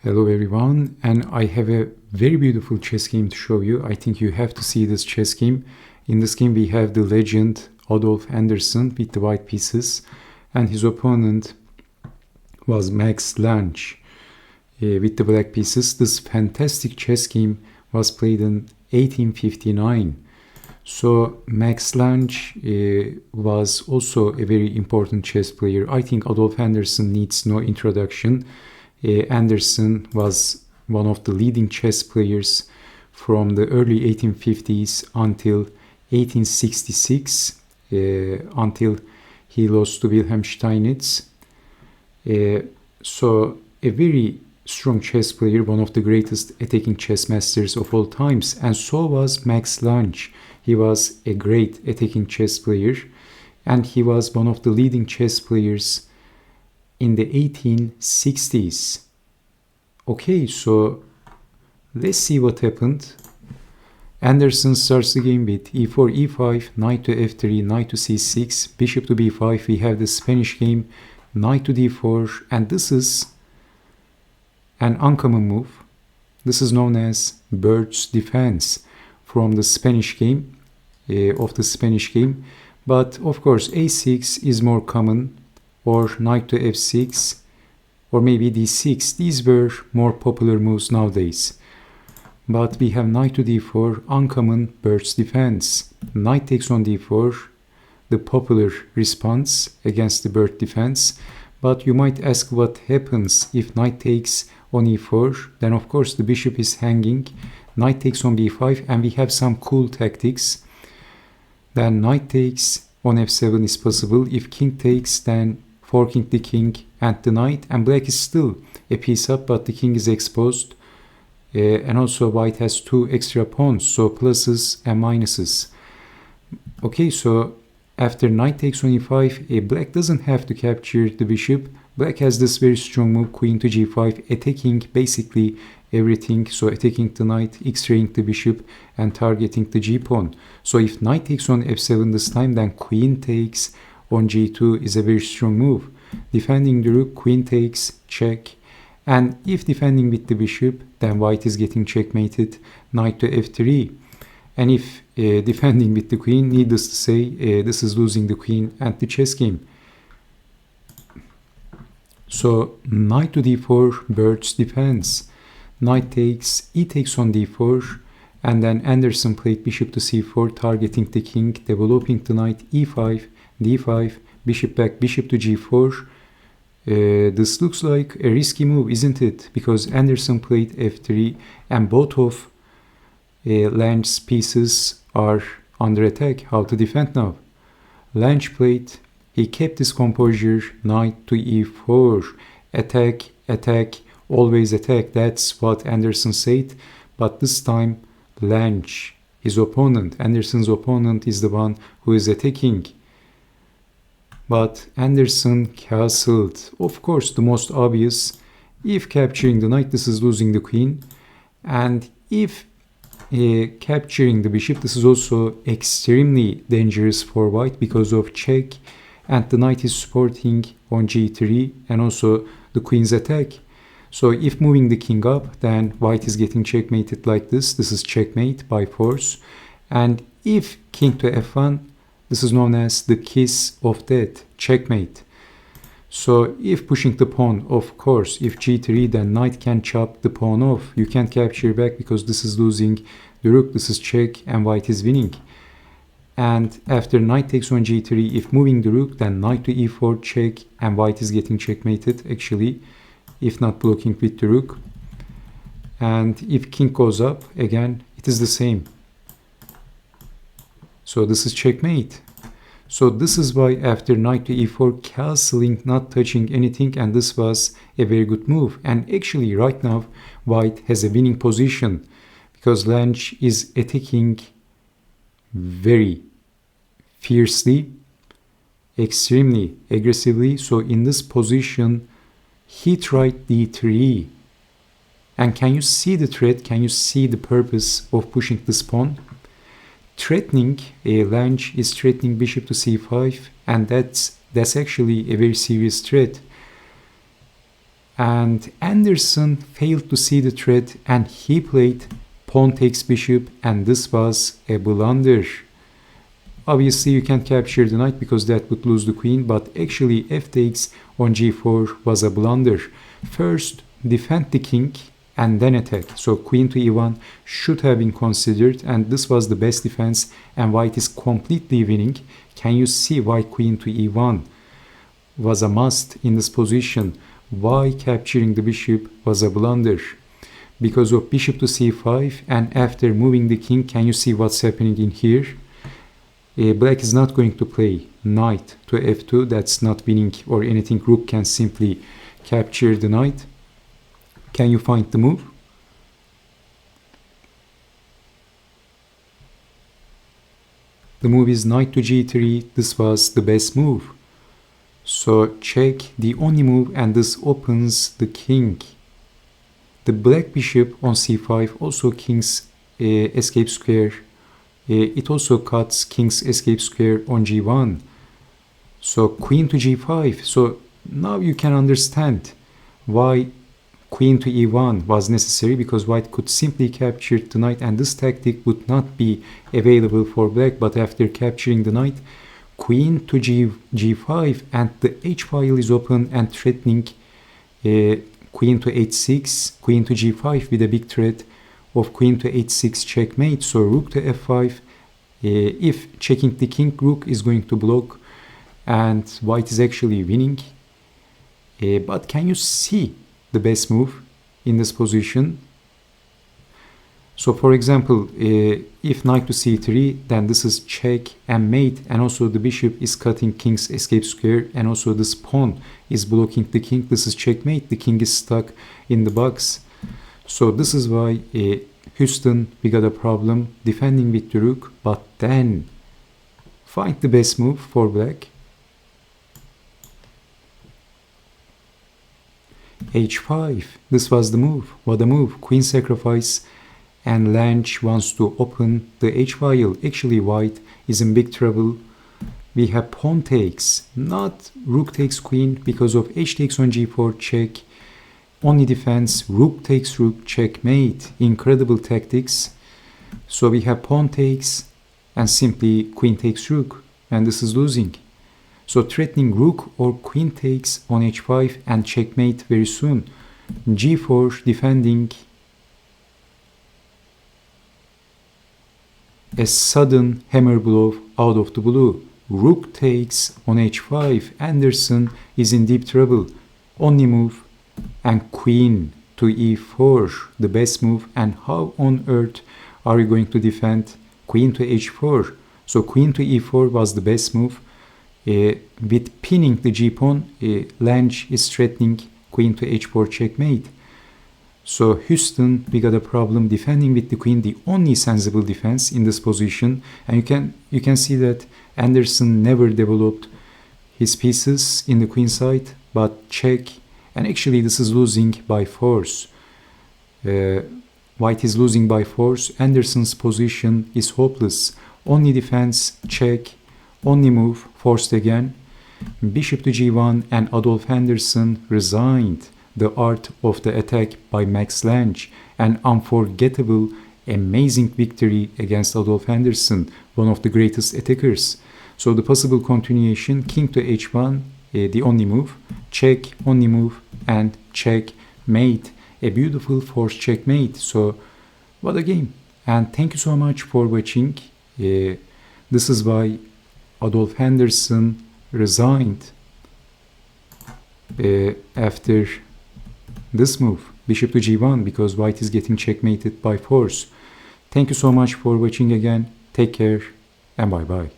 Hello everyone, and I have a very beautiful chess game to show you. I think you have to see this chess game. In this game we have the legend Adolf Anderssen with the white pieces, and his opponent was Max Lange with the black pieces. This fantastic chess game was played in 1859. So Max Lange was also a very important chess player. I think Adolf Anderssen needs no introduction. Anderssen was one of the leading chess players from the early 1850s until 1866, until he lost to Wilhelm Steinitz. So a very strong chess player, one of the greatest attacking chess masters of all times, and so was Max Lange. He was a great attacking chess player, and he was one of the leading chess players in the 1860s. Okay, so let's see what happened. Anderssen starts the game with e4, e5, knight to f3, knight to c6, bishop to b5. We have the Spanish game, knight to d4, and this is an uncommon move. This is known as bird's defense from the Spanish game, But of course, a6 is more common, or knight to f6, or maybe d6. These were more popular moves nowadays. But we have knight to d4, uncommon bird's defense. Knight takes on d4, the popular response against the bird defense. But you might ask what happens if knight takes on e4. Then of course the bishop is hanging. Knight takes on b5, and we have some cool tactics. Then knight takes on f7 is possible. If king takes, then forking the king and the knight, and black is still a piece up, but the king is exposed. And also white has two extra pawns, so pluses and minuses. Okay, so after knight takes on e5, black doesn't have to capture the bishop. Black has this very strong move, queen to g5, attacking basically everything. So attacking the knight, x-raying the bishop, and targeting the g-pawn. So if knight takes on f7 this time, then queen takes on g2 is a very strong move. Defending the rook, queen takes, check. And if defending with the bishop, then white is getting checkmated, knight to f3. And if defending with the queen, needless to say, this is losing the queen and the chess game. So knight to d4, bird's defense. Knight takes, e takes on d4, and then Anderssen played bishop to c4, targeting the king, developing the knight, e5, d5, bishop back, bishop to g4. This looks like a risky move, isn't it? Because Anderssen played f3, and both of Lange's pieces are under attack. How to defend now? Lange played, he kept his composure, knight to e4, attack, attack, always attack. That's what Anderssen said. But this time, Lange, his opponent, Anderssen's opponent, is the one who is attacking. But Anderssen castled. Of course, the most obvious, if capturing the knight, this is losing the queen. And if capturing the bishop, this is also extremely dangerous for white because of check. And the knight is supporting on g3 and also the queen's attack. So if moving the king up, then white is getting checkmated like this. This is checkmate by force. And if king to f1, this is known as the kiss of death, checkmate. So if pushing the pawn, of course, if g3, then knight can chop the pawn off. You can't capture back because this is losing the rook, this is check, and white is winning. And after knight takes on g3, if moving the rook, then knight to e4, check, and white is getting checkmated, actually, if not blocking with the rook. And if king goes up, again, it is the same. So this is checkmate. So this is why after knight to e4, castling, not touching anything, and this was a very good move. And actually right now, white has a winning position because Lange is attacking very fiercely, extremely aggressively. So in this position, he tried d3. And can you see the threat? Can you see the purpose of pushing this pawn? Threatening, Lange is threatening bishop to c5, and that's actually a very serious threat. And Anderssen failed to see the threat and he played pawn takes bishop, and this was a blunder. Obviously you can't capture the knight because that would lose the queen, but actually f takes on g4 was a blunder. First defend the king and then attack. So queen to e1 should have been considered, and this was the best defense, and white is completely winning. Can you see why queen to e1 was a must in this position? Why capturing the bishop was a blunder? Because of bishop to c5, and after moving the king, can you see what's happening in here? Black is not going to play knight to f2, that's not winning or anything. Rook can simply capture the knight. Can you find the move? The move is knight to g3. This was the best move. So check, the only move, and this opens the king. The black bishop on c5, also king's escape square. It also cuts king's escape square on g1. So queen to g5. So now you can understand why queen to e1 was necessary, because white could simply capture the knight, and this tactic would not be available for black. But after capturing the knight, queen to g5, and the h file is open and threatening queen to h6, queen to g5 with a big threat of queen to h6 checkmate. So rook to f5, if checking the king, rook is going to block, and white is actually winning. But can you see the best move in this position? So for example, if knight to c3, then this is check and mate, and also the bishop is cutting king's escape square, and also this pawn is blocking the king. This is checkmate, the king is stuck in the box. So this is why Houston, we got a problem defending with the rook. But then find the best move for black. h5, this was the move. What a move, queen sacrifice, and Lange wants to open the h file. Actually white is in big trouble. We have pawn takes, not rook takes queen, because of h takes on g4 check. Only defense, rook takes rook checkmate. Incredible tactics. So we have pawn takes and simply queen takes rook, and this is losing. So threatening rook or queen takes on h5 and checkmate very soon. g4 defending a sudden hammer blow out of the blue. Rook takes on h5. Anderssen is in deep trouble. Only move, and queen to e4, the best move. And how on earth are you going to defend queen to h4? So queen to e4 was the best move. With pinning the g-pawn, Lange is threatening queen to h4 checkmate. So Houston, we got a problem defending with the queen, the only sensible defense in this position. And you can see that Anderssen never developed his pieces in the queen side, but check, and actually this is losing by force. White is losing by force. Anderssen's position is hopeless. Only defense, check, only move, forced again. Bishop to g1, and Adolf Anderssen resigned. The Art of the Attack by Max Lange, an unforgettable, amazing victory against Adolf Anderssen, one of the greatest attackers. So the possible continuation, king to h1, the only move, check, only move, and check, mate, a beautiful forced checkmate. So what a game. And thank you so much for watching. This is why Adolf Anderssen resigned after this move, bishop to g1, because white is getting checkmated by force. Thank you so much for watching again. Take care and bye bye.